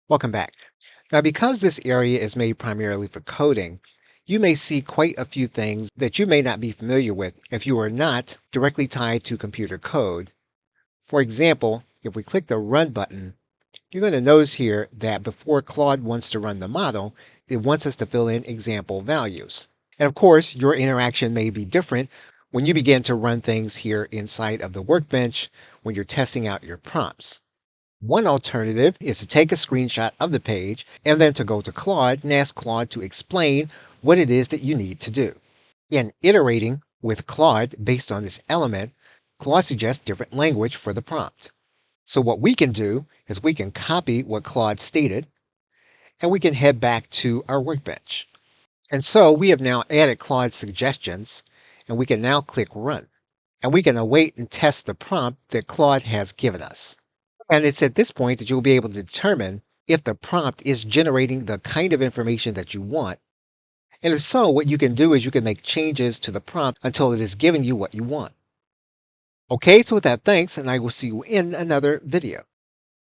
Welcome back. Now, because this area is made primarily for coding, you may see quite a few things that you may not be familiar with if you are not directly tied to computer code. For example, if we click the Run button, you're going to notice here that before Claude wants to run the model, it wants us to fill in example values. And of course, your interaction may be different when you begin to run things here inside of the Workbench when you're testing out your prompts. One alternative is to take a screenshot of the page and then to go to Claude and ask Claude to explain what it is that you need to do. In iterating with Claude based on this element, Claude suggests different language for the prompt. So what we can do is we can copy what Claude stated and we can head back to our workbench. And so we have now added Claude's suggestions and we can now click Run. And we can await and test the prompt that Claude has given us. And it's at this point that you'll be able to determine if the prompt is generating the kind of information that you want. And if so, what you can do is you can make changes to the prompt until it is giving you what you want. Okay, so with that, thanks, and I will see you in another video.